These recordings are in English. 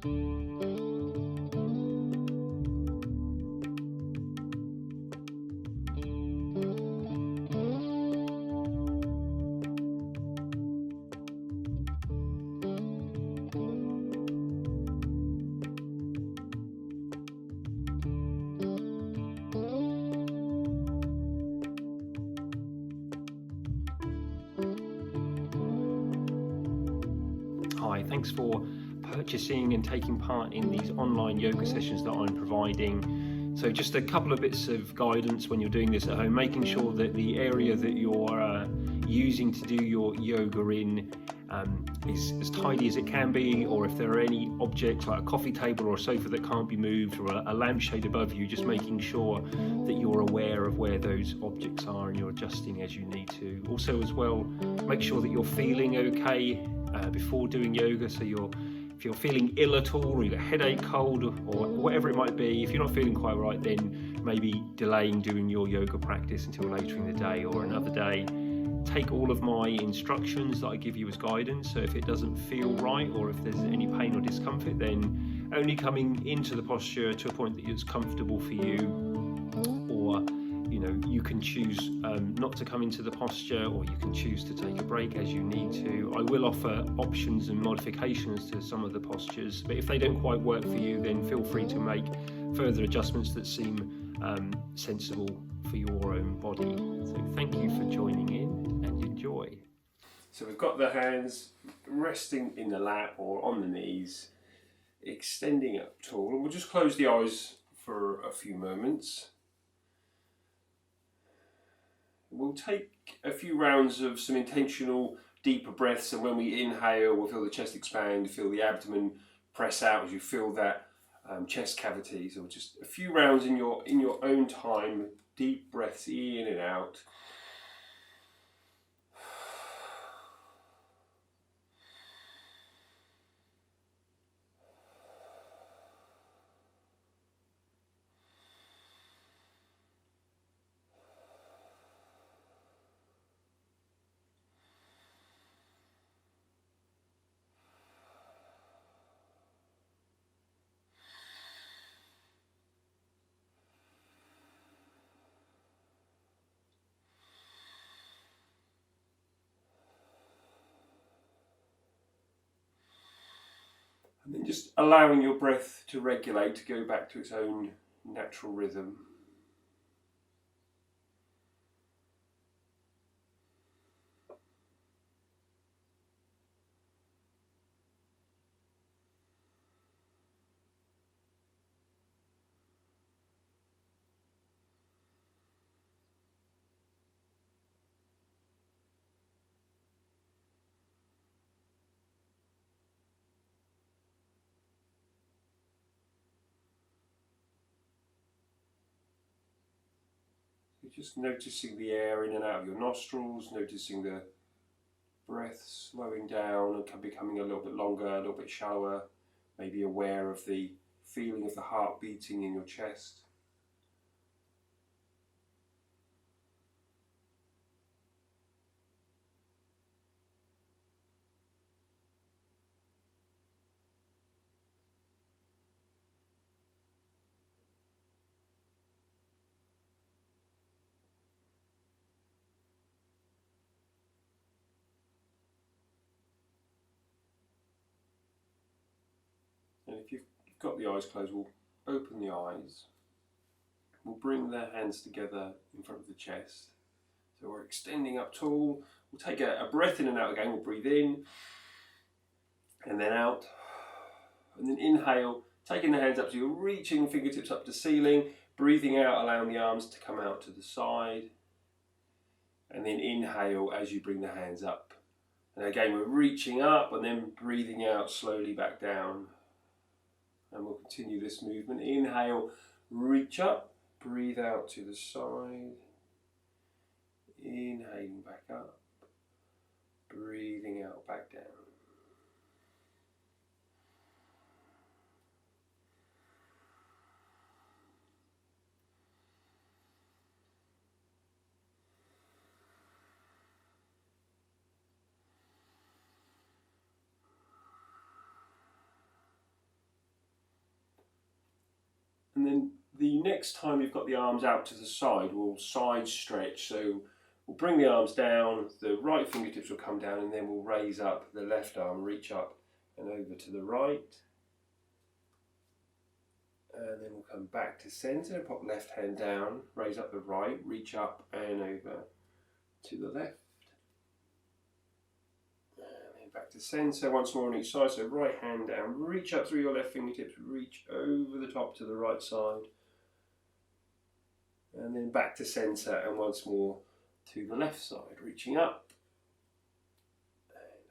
Hi, thanks for purchasing and taking part in these online yoga sessions that I'm providing. So just a couple of bits of guidance when you're doing this at home, making sure that the area that you're using to do your yoga in is as tidy as it can be, or if there are any objects like a coffee table or a sofa that can't be moved, or a lampshade above you, just making sure that you're aware of where those objects are and you're adjusting as you need to. Also as well, make sure that you're feeling okay before doing yoga. So if you're feeling ill at all, or you've got a headache, cold, or whatever it might be, if you're not feeling quite right, then maybe delaying doing your yoga practice until later in the day or another day. Take all of my instructions that I give you as guidance, so if it doesn't feel right or if there's any pain or discomfort, then only coming into the posture to a point that it's comfortable for you, or you can choose not to come into the posture, or you can choose to take a break as you need to. I will offer options and modifications to some of the postures, but if they don't quite work for you, then feel free to make further adjustments that seem sensible for your own body. So thank you for joining in and enjoy. So we've got the hands resting in the lap or on the knees, extending up tall, and we'll just close the eyes for a few moments. We'll take a few rounds of some intentional deeper breaths, and when we inhale, we'll feel the chest expand, feel the abdomen press out as you feel that chest cavity. So just a few rounds in your own time, deep breaths in and out. And then just allowing your breath to regulate, to go back to its own natural rhythm. Just noticing the air in and out of your nostrils, noticing the breath slowing down and becoming a little bit longer, a little bit shallower, maybe aware of the feeling of the heart beating in your chest. And if you've got the eyes closed, we'll open the eyes. We'll bring the hands together in front of the chest. So we're extending up tall. We'll take a breath in and out again. We'll breathe in and then out. And then inhale, taking the hands up, so you're reaching fingertips up to ceiling. Breathing out, allowing the arms to come out to the side. And then inhale as you bring the hands up. And again, we're reaching up and then breathing out slowly back down. And we'll continue this movement. Inhale, reach up, breathe out to the side. Inhaling back up, breathing out back down. And then the next time you've got the arms out to the side, we'll side stretch. So we'll bring the arms down, the right fingertips will come down, and then we'll raise up the left arm, reach up and over to the right. And then we'll come back to centre, pop left hand down, raise up the right, reach up and over to the left. And then back to centre, once more on each side, so right hand down, reach up through your left fingertips, reach over the top to the right side. And then back to centre and once more to the left side, reaching up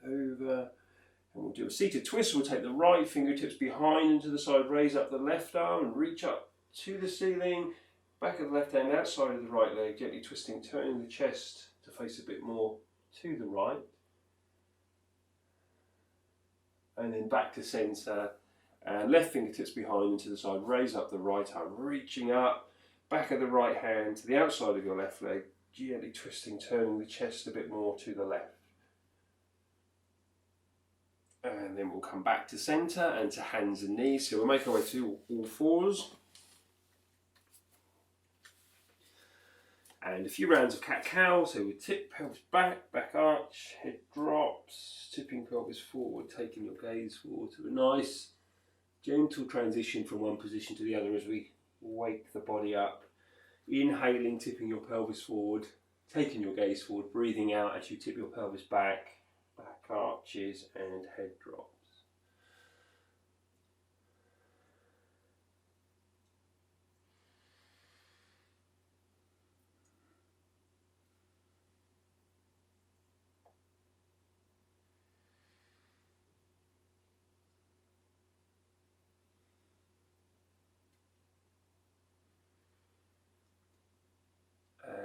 and over. And we'll do a seated twist. We'll take the right fingertips behind and to the side, raise up the left arm and reach up to the ceiling. Back of the left hand outside of the right leg, gently twisting, turning the chest to face a bit more to the right. And then back to centre and left fingertips behind and to the side, raise up the right arm, reaching up. Back of the right hand to the outside of your left leg, gently twisting, turning the chest a bit more to the left. And then we'll come back to centre and to hands and knees. So we'll make our way to all fours. And a few rounds of cat-cow. So we tip pelvis back, back arch, head drops, tipping pelvis forward, taking your gaze forward to a nice gentle transition from one position to the other as we wake the body up. Inhaling, tipping your pelvis forward, taking your gaze forward, breathing out as you tip your pelvis back. Back arches and head drops.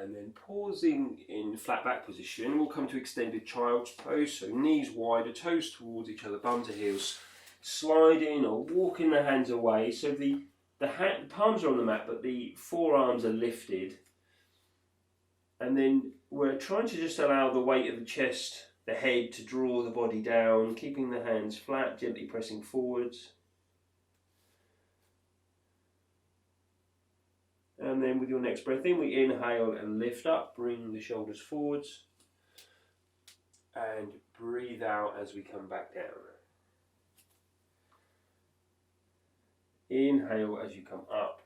And then pausing in flat back position, we'll come to extended child's pose. So knees wider, toes towards each other, bum to heels. Sliding or walking the hands away. So the palms are on the mat, but the forearms are lifted. And then we're trying to just allow the weight of the chest, the head, to draw the body down, keeping the hands flat, gently pressing forwards. And then with your next breath in, we inhale and lift up, bring the shoulders forwards. And breathe out as we come back down. Inhale as you come up.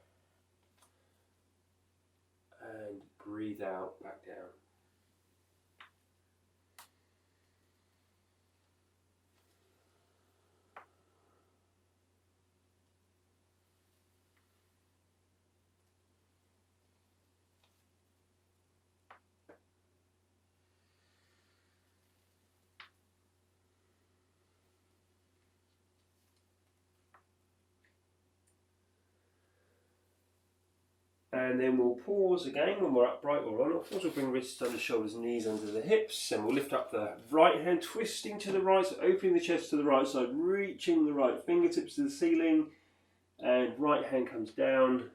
And breathe out, back down. And then we'll pause again when we're upright or on. Of course, we'll bring wrists under shoulders, knees under the hips, and we'll lift up the right hand, twisting to the right, so opening the chest to the right side, reaching the right fingertips to the ceiling, and right hand comes down,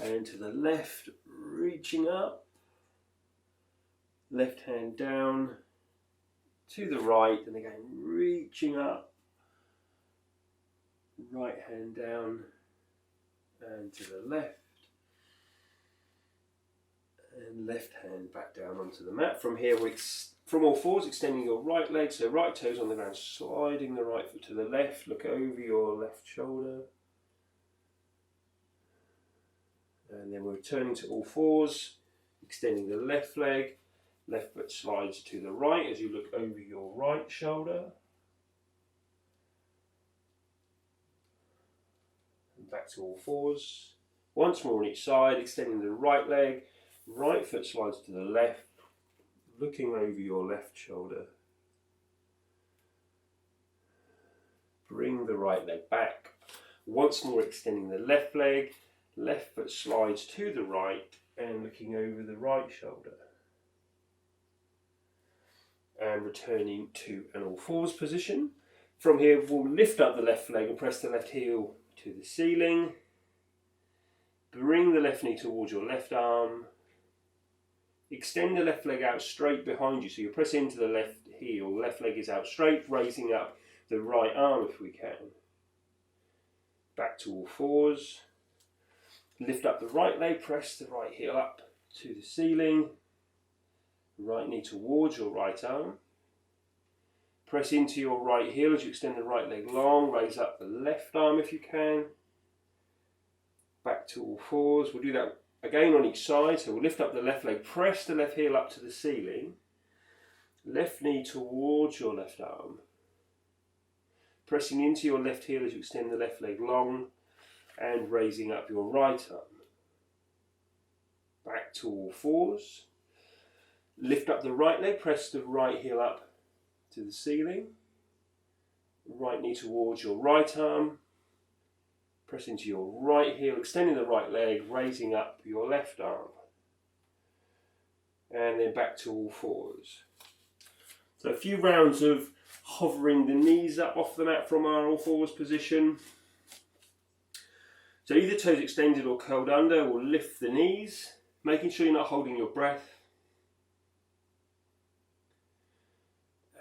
and to the left, reaching up, left hand down, to the right, and again, reaching up, right hand down, and to the left. And left hand back down onto the mat. From here, from all fours, extending your right leg, so right toes on the ground, sliding the right foot to the left, look over your left shoulder. And then we're returning to all fours, extending the left leg, left foot slides to the right as you look over your right shoulder. And back to all fours. Once more on each side, extending the right leg, right foot slides to the left, looking over your left shoulder. Bring the right leg back. Once more extending the left leg, left foot slides to the right and looking over the right shoulder. And returning to an all fours position. From here, we'll lift up the left leg and press the left heel to the ceiling. Bring the left knee towards your left arm. Extend the left leg out straight behind you, so you press into the left heel, the left leg is out straight, raising up the right arm if we can. Back to all fours. Lift up the right leg, press the right heel up to the ceiling. Right knee towards your right arm. Press into your right heel as you extend the right leg long. Raise up the left arm if you can. Back to all fours. We'll do that again on each side. So we'll lift up the left leg, press the left heel up to the ceiling. Left knee towards your left arm. Pressing into your left heel as you extend the left leg long and raising up your right arm. Back to all fours. Lift up the right leg, press the right heel up to the ceiling. Right knee towards your right arm. Press into your right heel, extending the right leg, raising up your left arm. And then back to all fours. So a few rounds of hovering the knees up off the mat from our all fours position. So either toes extended or curled under. We'll lift the knees, making sure you're not holding your breath.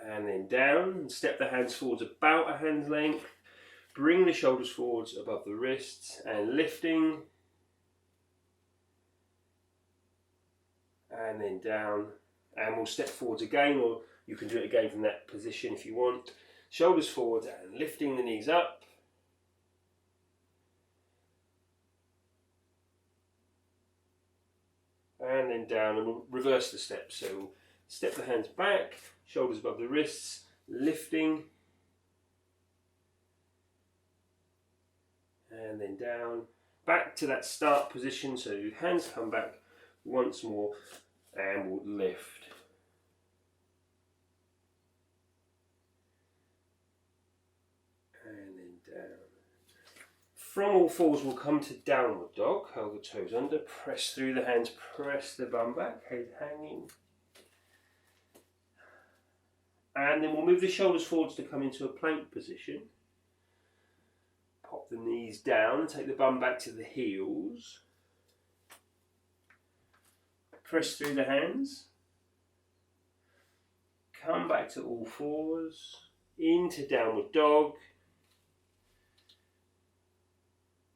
And then down, and step the hands forwards about a hand's length. Bring the shoulders forwards above the wrists and lifting. And then down. And we'll step forwards again, or you can do it again from that position if you want. Shoulders forward and lifting the knees up. And then down, and we'll reverse the steps. So we'll step the hands back, shoulders above the wrists, lifting. And then down, back to that start position. So hands come back once more and we'll lift. And then down. From all fours we'll come to downward dog. Curl the toes under, press through the hands, press the bum back, head hanging. And then we'll move the shoulders forwards to come into a plank position. Pop the knees down, take the bum back to the heels. Press through the hands. Come back to all fours, into downward dog.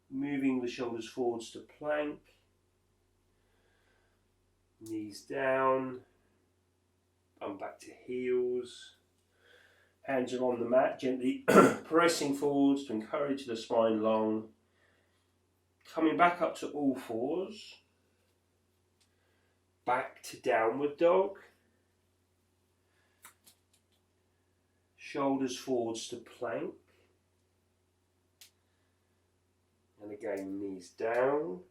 Moving the shoulders forwards to plank. Knees down. Bum back to heels. Hands are on the mat, gently pressing forwards to encourage the spine long. Coming back up to all fours. Back to downward dog. Shoulders forwards to plank. And again, knees down.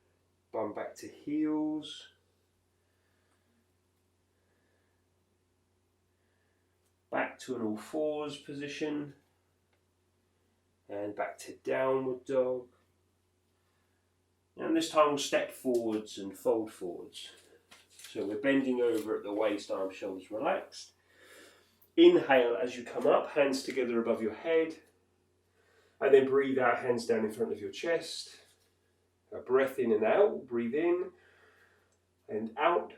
Bum back to heels. Back to an all fours position. And back to downward dog. And this time we'll step forwards and fold forwards. So we're bending over at the waist, arms, shoulders relaxed. Inhale as you come up, hands together above your head. And then breathe out, hands down in front of your chest. A breath in and out, breathe in and out.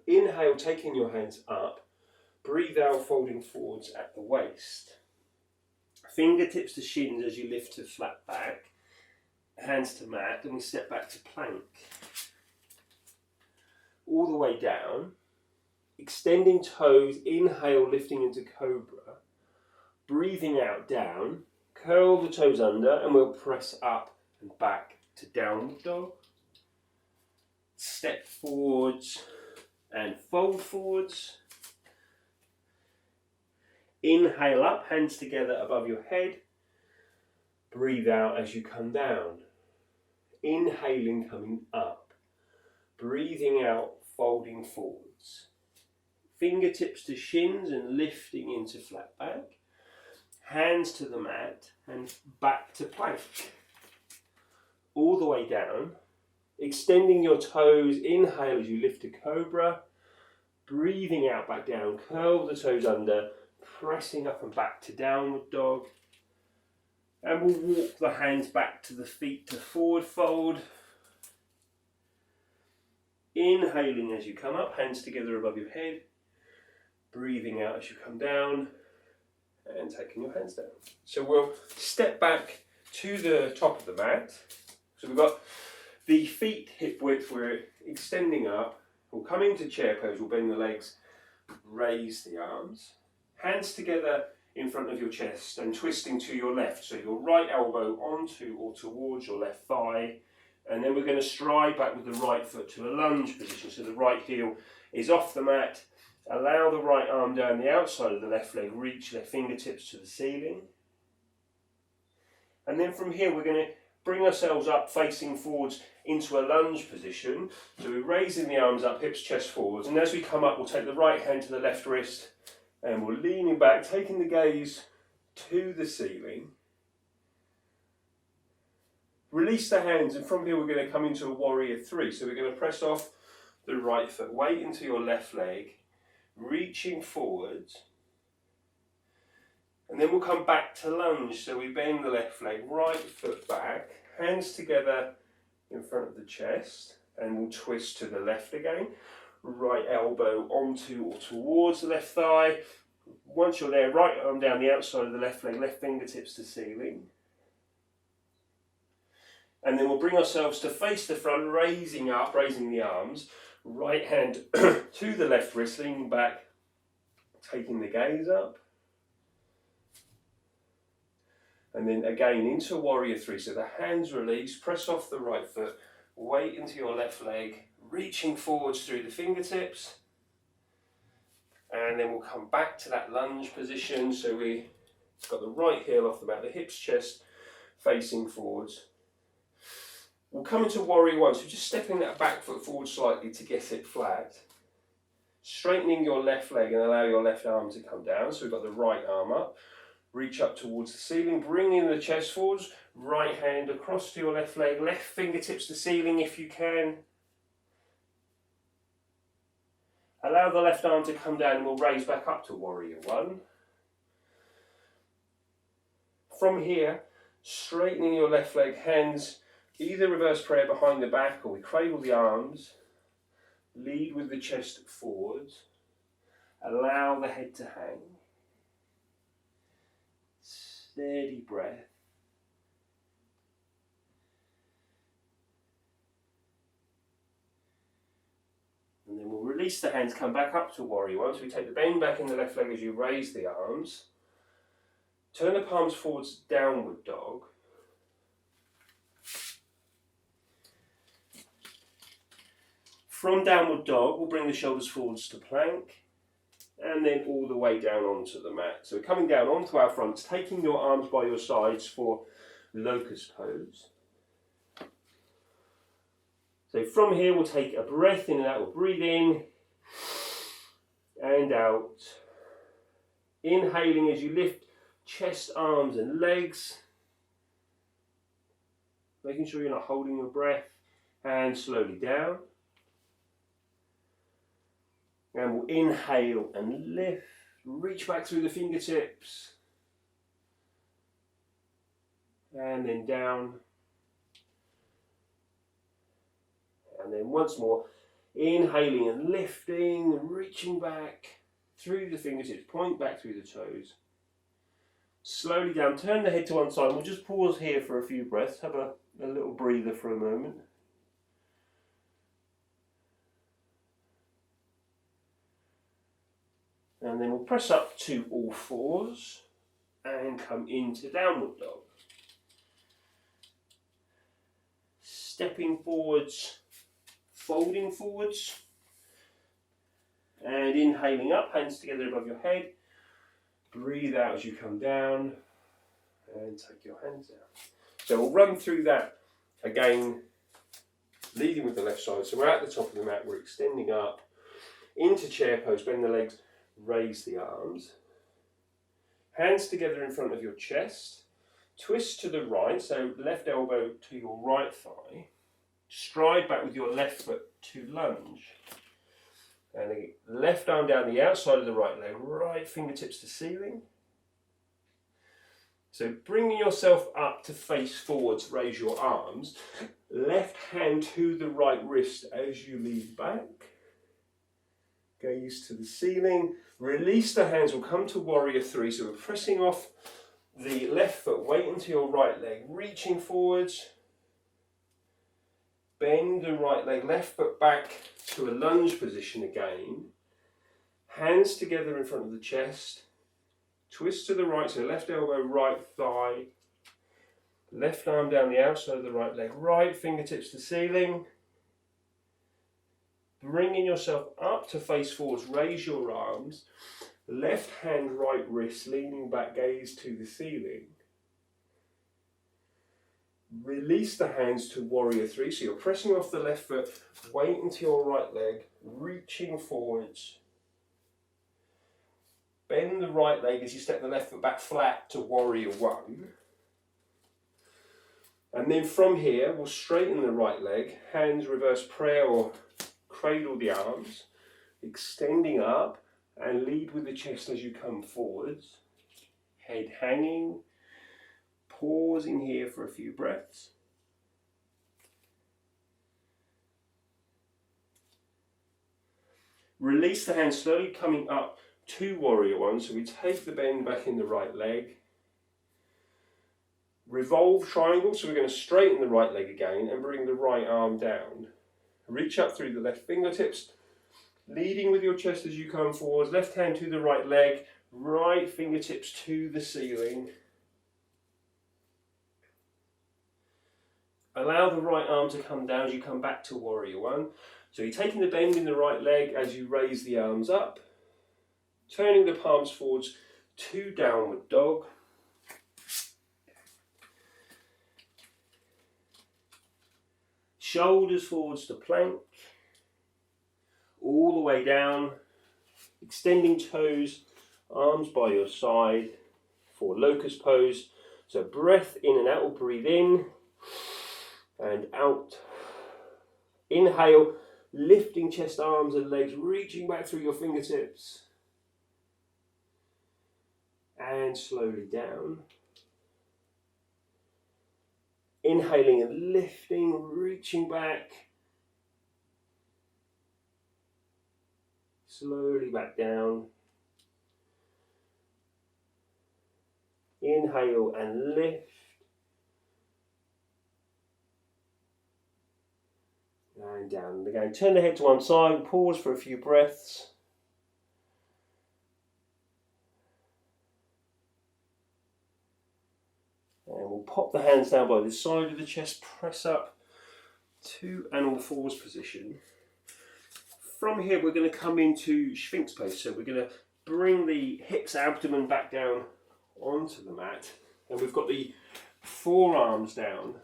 Inhale, taking your hands up. Breathe out, folding forwards at the waist. Fingertips to shins as you lift to flat back. Hands to mat, and we step back to plank. All the way down. Extending toes, inhale, lifting into cobra. Breathing out, down. Curl the toes under, and we'll press up and back to downward dog. Step forwards and fold forwards. Inhale up, hands together above your head. Breathe out as you come down. Inhaling, coming up. Breathing out, folding forwards. Fingertips to shins and lifting into flat back. Hands to the mat and back to plank. All the way down. Extending your toes, inhale as you lift to cobra. Breathing out, back down. Curl the toes under. Pressing up and back to downward dog. And we'll walk the hands back to the feet to forward fold. Inhaling as you come up, hands together above your head. Breathing out as you come down. And taking your hands down. So we'll step back to the top of the mat. So we've got The feet hip width, we're extending up. We'll come into chair pose, we'll bend the legs, raise the arms. Hands together in front of your chest and twisting to your left. So your right elbow onto or towards your left thigh. And then we're going to stride back with the right foot to a lunge position. So the right heel is off the mat. Allow the right arm down the outside of the left leg, reach left fingertips to the ceiling. And then from here we're going to bring ourselves up facing forwards into a lunge position. So we're raising the arms up, hips, chest forwards. And as we come up, we'll take the right hand to the left wrist and we're leaning back, taking the gaze to the ceiling. Release the hands, and from here we're going to come into a warrior three. So we're going to press off the right foot, weight into your left leg, reaching forwards. And then we'll come back to lunge. So we bend the left leg, right foot back, hands together in front of the chest, and we'll twist to the left again. Right elbow onto or towards the left thigh. Once you're there, right arm down the outside of the left leg, left fingertips to ceiling. And then we'll bring ourselves to face the front, raising up, raising the arms. Right hand to the left wrist, leaning back, taking the gaze up. And then again into warrior three. So the hands release, press off the right foot, weight into your left leg, reaching forwards through the fingertips. And then we'll come back to that lunge position. So we've got the right heel off the mat, the hips, chest facing forwards. We'll come into warrior one, so just stepping that back foot forward slightly to get it flat. Straightening your left leg and allow your left arm to come down. So we've got the right arm up, reach up towards the ceiling, bringing the chest forwards, right hand across to your left leg, left fingertips to ceiling if you can. Allow the left arm to come down and we'll raise back up to warrior one. From here, straightening your left leg, hands either reverse prayer behind the back or we cradle the arms, lead with the chest forwards, allow the head to hang, steady breath. And then we'll release the hands, come back up to warrior one. So we take the bend back in the left leg as you raise the arms, turn the palms forwards, downward dog. From downward dog, we'll bring the shoulders forwards to plank and then all the way down onto the mat. So we're coming down onto our fronts, taking your arms by your sides for locust pose. So from here, we'll take a breath in and out. We'll breathe in and out. Inhaling as you lift chest, arms and legs. Making sure you're not holding your breath. And slowly down. And we'll inhale and lift, reach back through the fingertips, and then down, and then once more, inhaling and lifting, reaching back through the fingertips, point back through the toes, slowly down, turn the head to one side. We'll just pause here for a few breaths, have a little breather for a moment. And then we'll press up to all fours and come into downward dog. Stepping forwards, folding forwards, and inhaling up, hands together above your head. Breathe out as you come down and take your hands down. So we'll run through that again, leading with the left side. So we're at the top of the mat, we're extending up into chair pose, bend the legs, raise the arms, hands together in front of your chest, twist to the right, so left elbow to your right thigh, stride back with your left foot to lunge, and again, left arm down the outside of the right leg, right fingertips to ceiling. So bringing yourself up to face forwards, raise your arms, left hand to the right wrist as you lean back. Gaze to the ceiling, release the hands, we'll come to warrior three. So we're pressing off the left foot, weight into your right leg, reaching forwards. Bend the right leg, left foot back to a lunge position again. Hands together in front of the chest. Twist to the right, so left elbow, right thigh. Left arm down the outside of the right leg, right fingertips to ceiling. Bringing yourself up to face forwards, raise your arms. Left hand, right wrist, leaning back, gaze to the ceiling. Release the hands to warrior three, so you're pressing off the left foot, weight into your right leg, reaching forwards. Bend the right leg as you step the left foot back flat to warrior one. And then from here, we'll straighten the right leg, hands reverse prayer or cradle the arms, extending up and lead with the chest as you come forwards. Head hanging, pausing here for a few breaths. Release the hands slowly coming up to warrior one, so we take the bend back in the right leg. Revolve triangle, so we're going to straighten the right leg again and bring the right arm down. Reach up through the left fingertips, leading with your chest as you come forwards, left hand to the right leg, right fingertips to the ceiling. Allow the right arm to come down as you come back to warrior one. So you're taking the bend in the right leg as you raise the arms up, turning the palms forwards to downward dog. Shoulders forwards to plank, all the way down, extending toes, arms by your side for locust pose. So breath in and out, or breathe in and out. Inhale, lifting chest, arms and legs, reaching back through your fingertips. And slowly down. Inhaling and lifting, reaching back. Slowly back down. Inhale and lift. And down again. Turn the head to one side, pause for a few breaths. And we'll pop the hands down by the side of the chest, press up to an all fours position. From here we're going to come into Schwink pose, so we're going to bring the hips, abdomen back down onto the mat, and we've got the forearms down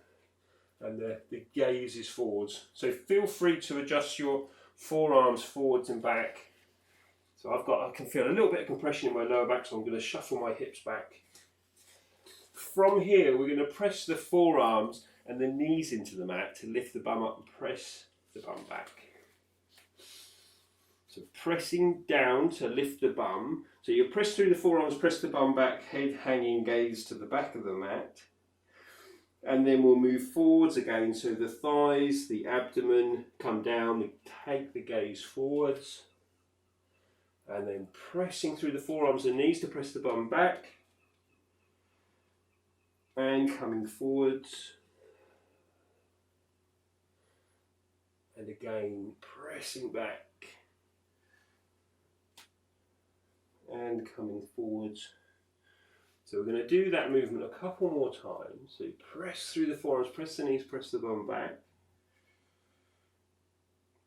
and the gaze is forwards. So feel free to adjust your forearms forwards and back. So I can feel a little bit of compression in my lower back, so I'm going to shuffle my hips back. From here, we're going to press the forearms and the knees into the mat to lift the bum up and press the bum back. So pressing down to lift the bum. So you press through the forearms, press the bum back, head hanging, gaze to the back of the mat. And then we'll move forwards again. So the thighs, the abdomen come down, we take the gaze forwards. And then pressing through the forearms and knees to press the bum back. And coming forwards, and again pressing back and coming forwards. So we're going to do that movement a couple more times. So you press through the forearms, press the knees, press the bum back,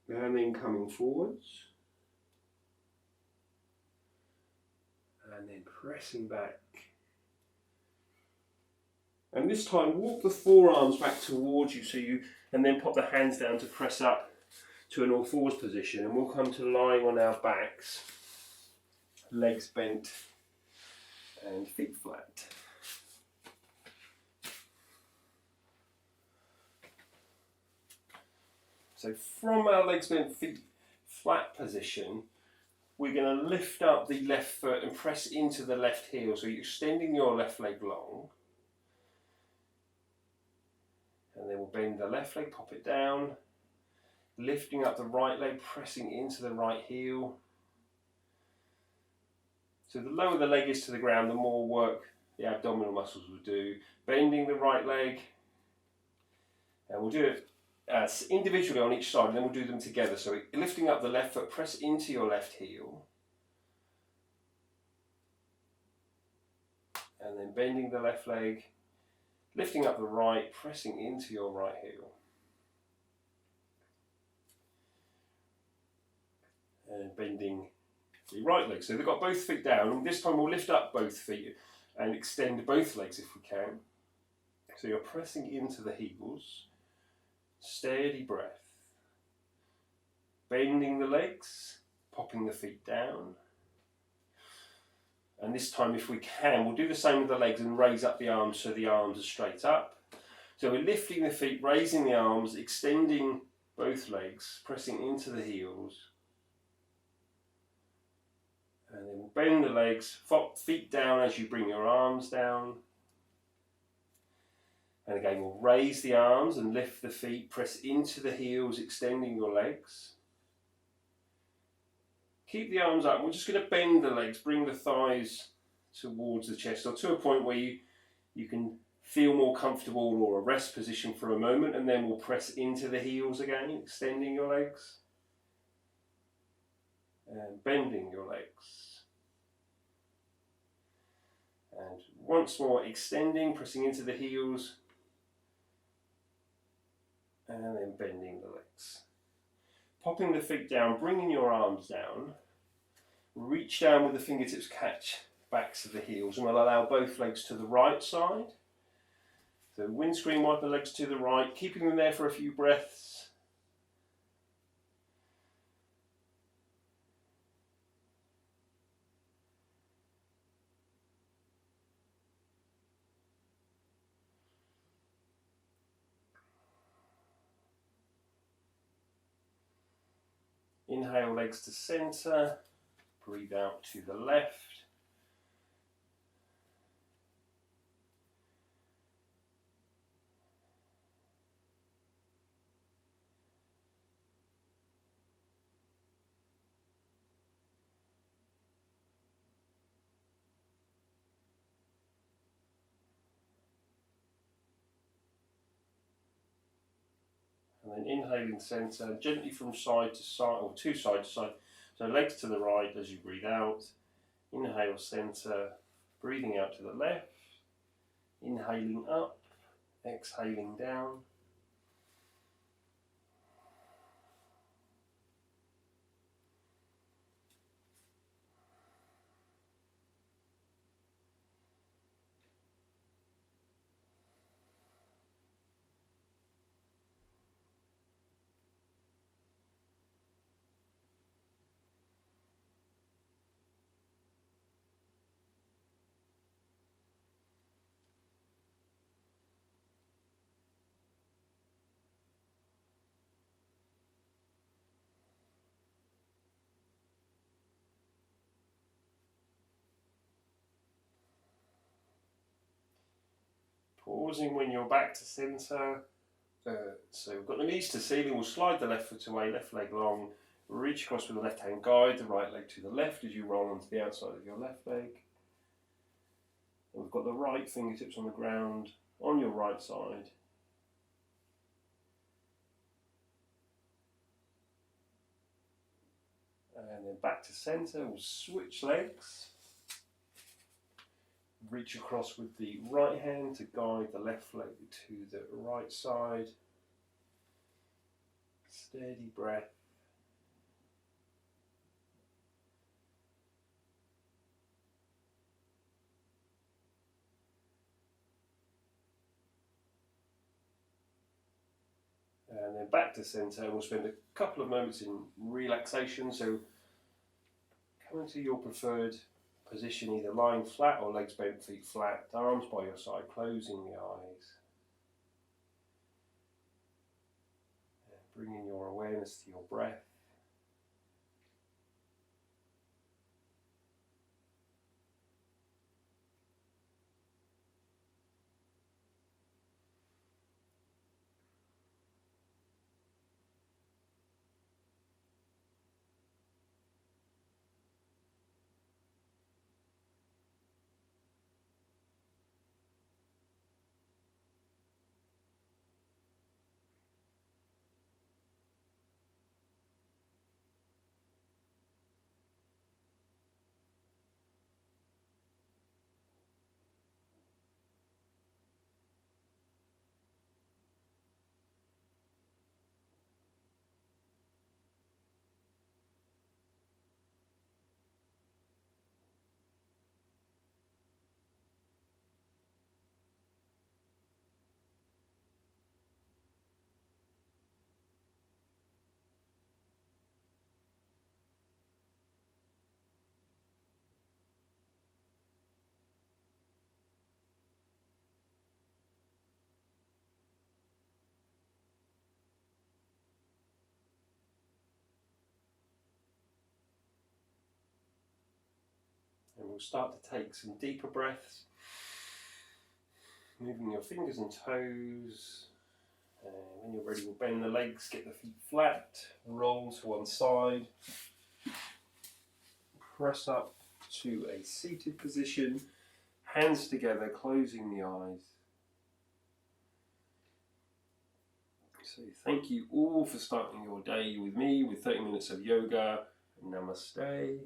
and then coming forwards, and then pressing back. And this time walk the forearms back towards you, and then pop the hands down to press up to an all fours position, and we'll come to lying on our backs, legs bent and feet flat. So from our legs bent, feet flat position, we're going to lift up the left foot and press into the left heel, so you're extending your left leg long. And then we'll bend the left leg, pop it down, lifting up the right leg, pressing into the right heel. So the lower the leg is to the ground, the more work the abdominal muscles will do. Bending the right leg, and we'll do it individually on each side, and then we'll do them together. So lifting up the left foot, press into your left heel. And then bending the left leg, lifting up the right, pressing into your right heel. And bending the right leg. So they've got both feet down, and this time we'll lift up both feet and extend both legs if we can. So you're pressing into the heels, steady breath. Bending the legs, popping the feet down. And this time, if we can, we'll do the same with the legs and raise up the arms so the arms are straight up. So we're lifting the feet, raising the arms, extending both legs, pressing into the heels. And then we'll bend the legs, feet down as you bring your arms down. And again, we'll raise the arms and lift the feet, press into the heels, extending your legs. Keep the arms up. We're just going to bend the legs, bring the thighs towards the chest, or to a point where you can feel more comfortable, or a rest position for a moment, and then we'll press into the heels again, extending your legs and bending your legs. And once more, extending, pressing into the heels, and then bending the legs. Popping the feet down, bringing your arms down. Reach down with the fingertips, catch backs of the heels, and we'll allow both legs to the right side. So windscreen wiper legs to the right, keeping them there for a few breaths. Inhale, legs to centre. Breathe out to the left. And then inhaling centre, gently from side to side, or side to side. So legs to the right as you breathe out. Inhale, centre, breathing out to the left. Inhaling up, exhaling down. Pausing when you're back to centre. So we've got the knees to ceiling. We'll slide the left foot away, left leg long. Reach across with the left hand guide, the right leg to the left as you roll onto the outside of your left leg. And we've got the right fingertips on the ground on your right side. And then back to centre. We'll switch legs. Reach across with the right hand to guide the left leg to the right side. Steady breath. And then back to centre. We'll spend a couple of moments in relaxation. So come into your preferred position, either lying flat or legs bent, feet flat, arms by your side, closing the eyes. And bringing your awareness to your breath. we'll start to take some deeper breaths, moving your fingers and toes. When you're ready, we'll bend the legs, get the feet flat, roll to one side, press up to a seated position, hands together, closing the eyes. So thank you all for starting your day with me with 30 minutes of yoga. Namaste.